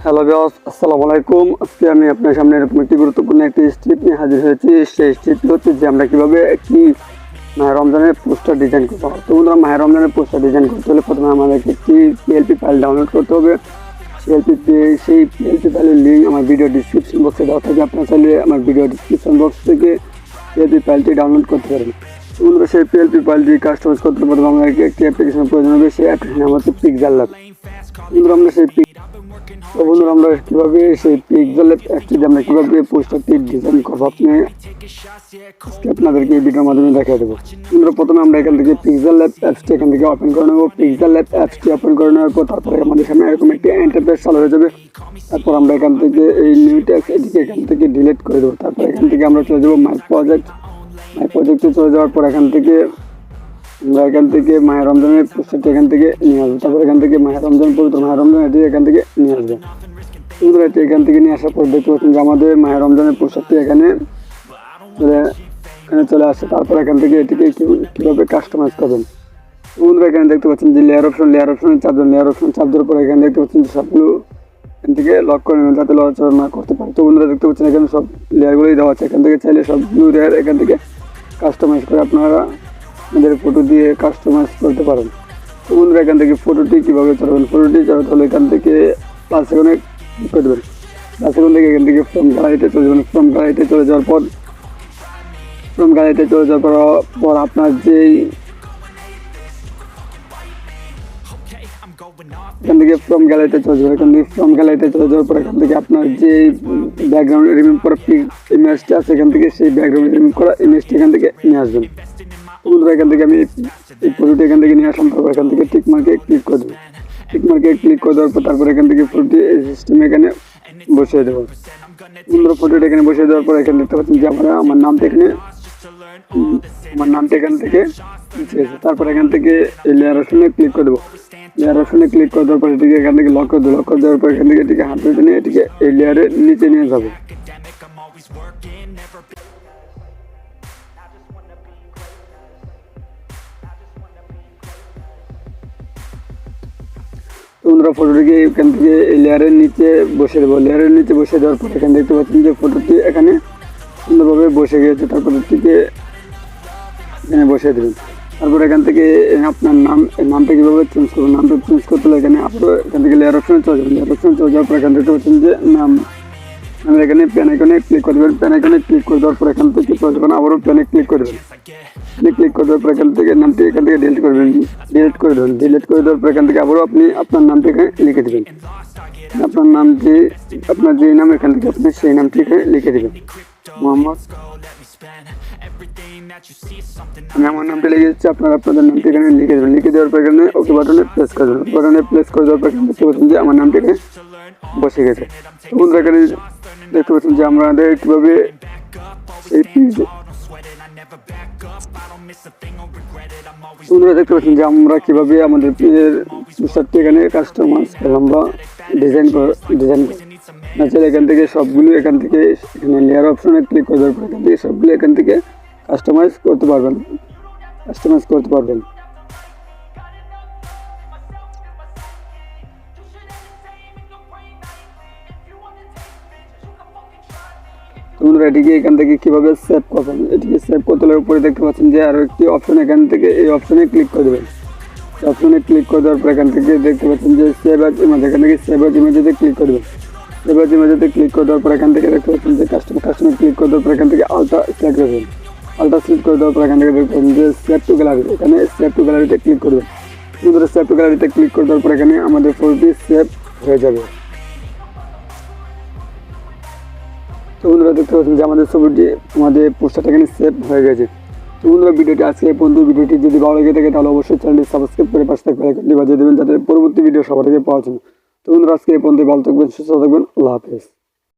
Hello viewers, আসসালামু আলাইকুম। আজকে আমি আপনার সামনে এরকম একটি গুরুত্বপূর্ণ একটি স্টেপ নিয়ে হাজির হয়েছি। সেই স্টেপটি হচ্ছে যে আমরা কীভাবে একটি মাহে রমজানের পোস্টার ডিজাইন করতে হবে। তো বন্ধুরা, মাহে রমজানের পোস্টার ডিজাইন করতে হলে প্রথমে আমাদেরকে একটি পিএলপি ফাইল ডাউনলোড করতে হবে। সেই পিএলপি ফাইলের লিঙ্ক আমার ভিডিও ডিসক্রিপশন বক্সে দেওয়া থাকে। আপনারা চাইলে আমার ভিডিও ডিসক্রিপশন বক্স থেকে পিএলপি ফাইলটি ডাউনলোড করতে পারেন। তো বন্ধুরা, সেই পিএলপি ফাইলটি কাস্টমাইজ করতে প্রথমে আমাদেরকে একটি অ্যাপ্লিকেশনের প্রয়োজন হবে। সেই অ্যাপ্লিকেশন আমার হচ্ছে Pixellab। বন্ধুরা, আমরা কীভাবে সেই Pixellab অ্যাপটি আমরা কীভাবে পোস্টারটি ডিজাইন করবো আপনাদেরকে এই ভিডিওর মাধ্যমে দেখিয়ে দেবো। বন্ধুরা, প্রথমে আমরা এখান থেকে Pixellab অ্যাপসটি এখান থেকে ওপেন করে নেবো। Pixellab অ্যাপসটি ওপেন করে নেওয়ার পর তারপরে আমাদের সামনে এরকম একটি ইন্টারফেস চালু হয়ে যাবে। তারপর আমরা এখান থেকে এই নিউ ট্যাক্স এটিকে এখান থেকে ডিলিট করে দেবো। তারপর এখান থেকে আমরা চলে যাবো মাই প্রজেক্টে চলে যাওয়ার পর এখান থেকে মাহে রমজানের পোস্টারটি এখান থেকে নিয়ে আসবো। তারপর এখান থেকে মাহে রমজান এটি এখান থেকে নিয়ে আসবে। বন্ধুরা, এটি এখান থেকে নিয়ে আসার পর দেখতে পাচ্ছেন যে আমাদের মাহে রমজানের পোস্টারটি এখানে চলে আসছে। তারপর এখান থেকে এটিকে কীভাবে কাস্টমাইজ করবেন। বন্ধুরা, এখানে দেখতে পাচ্ছেন যে লেয়ার অপশনে চাপ দেওয়ার পর এখানে দেখতে পাচ্ছেন যে সবগুলো এখান থেকে লক করে নেবেন যাতে লড়াচড়া না করতে পারে। তো বন্ধুরা, দেখতে পাচ্ছেন এখানে সব লেয়ারগুলোই দেওয়া আছে। এখান থেকে চাইলে সবগুলো লেয়ার এখান থেকে কাস্টমাইজ করে আপনারা আমাদের ফটো দিয়ে কাস্টমাইজ করতে পারেন। তো বন্ধুরা, এখান থেকে ফটোটি কীভাবে চড়াবেন, ফটোটি চড়াতে হলে এখান থেকে প্লাস সেকেন্ডে ক্লিক করে দেবেন। প্লাস সেকেন্ড থেকে এখান থেকে ফ্রম গ্যালারিতে চলে যাবেন। ফ্রম গ্যালারিতে চলে যাওয়ার পর আপনার যেই এখান থেকে ফ্রম গ্যালারিতে চলে যাওয়ার পর এখান থেকে আপনার যে ব্যাকগ্রাউন্ড রিমুভ করা ইমেজটা আছে এখান থেকে সেই ব্যাকগ্রাউন্ড রিমুভ করা ইমেজটি এখান থেকে নিয়ে আসবেন। বন্ধুরা, এখান থেকে আমি এই ফটোটি এখান থেকে নিয়ে আসলাম। তারপর এখান থেকে টিক মার্কে ক্লিক করে দেবো। দেওয়ার পর তারপর এখান থেকে ফটোটি এই সিস্টেমে এখানে বসিয়ে দেবো। বন্ধুরা, ফটোটি এখানে বসিয়ে দেওয়ার পর এখানে দেখতে পাচ্ছেন যে আমার নামটা এখান থেকে তারপর এখান থেকে এই লেয়ার অপশনে ক্লিক করে দেবো। ক্লিক করে দেওয়ার পর এটিকে এখান থেকে লক করে দেওয়ার পর এখান থেকে এটিকে হাত ধরে নিয়ে এটিকে এই লেয়ারের নিচে নিয়ে যাবো। বন্ধুরা, ফটোটিকে এখান থেকে এই লেয়ারের নিচে বসিয়ে দেবো। বসিয়ে দেওয়ার পর এখানে দেখতে পাচ্ছেন যে ফটোটি এখানে সুন্দরভাবে বসে গিয়েছে। তারপর এটিকে এখানে বসিয়ে দেবেন। তারপর এখান থেকে আপনার নামটা কীভাবে চেঞ্জ করবেন, নামটা চেঞ্জ করতে হলে এখানে আবারও এখান থেকে লেয়ার অপশনে চলে যাবেন। যাওয়ার পর এখান থেকে পাচ্ছেন যে নামের এখানে প্যান আইকনে ক্লিক করে দেবেন। ক্লিক করে দেওয়ার পর এখান থেকে চলে যাবেন, আবারও প্যানে ক্লিক করে দেবেন। ক্লিক করে দেওয়ার পর এখান থেকে নামটি এখান থেকে ডিলিট করে দেবেন। ডিলিট করে দেওয়ার পর এখান থেকে আবারও আপনি আপনার নামটি এখানে লিখে দেবেন। আপনার যে নাম এখান থেকে আপনি সেই নামটি এখানে লিখে দেবেন। মোহাম্মদ, আমি আমার নামটা লিখে দিচ্ছি, আপনারা আপনাদের নামটি এখানে লিখে দেবেন। লিখে দেওয়ার পর এখানে ওকে বাটনে প্রেস করে দেবেন। প্রেস করে দেওয়ার পর এখানে দেখতে পাচ্ছেন যে আমার নামটি এখানে বসে গেছে। বন্ধুরা, এখানে দেখতে পাচ্ছেন যে আমাদের কীভাবে আমরা কীভাবে আমাদের পোস্টারটি এখানে কাস্টমাইজ করলাম বা ডিজাইন চাইলে এখান থেকে সবগুলো এখানে লেয়ার অপশনে ক্লিক করে দেওয়ার পর এখান থেকে সবগুলো এখান থেকে কাস্টমাইজ করতে পারবেন। বন্ধুরা, এটিকে এখান থেকে কীভাবে সেভ করবেন, এটিকে সেভ করতে হলে উপরে দেখতে পাচ্ছেন যে আরও একটি অপশন এখান থেকে এই অপশনে ক্লিক করে দেবেন। ক্লিক করে দেওয়ার পর এখান থেকে দেখতে পাচ্ছেন যে সেভ অ্যাজ ইমেজ, এখান থেকে সেভ অ্যাজ ইমেজেতে ক্লিক করে দেবেন। ক্লিক করে দেওয়ার পর এখান থেকে দেখতে পাচ্ছেন যে কাস্টমার ক্লিক করে দেওয়ার পর এখান থেকে আলট্রা সিলেক্ট করে দেবেন। করে দেওয়ার পর এখান থেকে দেখতে পাচ্ছেন যে সেভ টু গ্যালারি, এখানে সেভ টু গ্যালারিতে ক্লিক করবেন। সেভ টু গ্যালারিতে ক্লিক করে দেওয়ার পর এখানে আমাদের ফটোটি সেভ হয়ে যাবে। তো বন্ধুরা, দেখতে পাচ্ছেন যে আমাদের পোস্টারটা এখানে সেভ হয়ে গেছে। তো বন্ধুরা, ভিডিওটি আজকে এই পর্যন্ত। ভিডিওটি যদি ভালো লেগে থাকে তাহলে অবশ্যই চ্যানেলটি সাবস্ক্রাইব করে পাশে থাকা বেল আইকনটি বাজিয়ে দেবেন যাতে পরবর্তী ভিডিও সবার আগে পাওয়া যায়। তো বন্ধুরা, আজকে এই পর্যন্ত। ভালো থাকবেন, সুস্থ থাকবেন। আল্লাহ হাফেজ।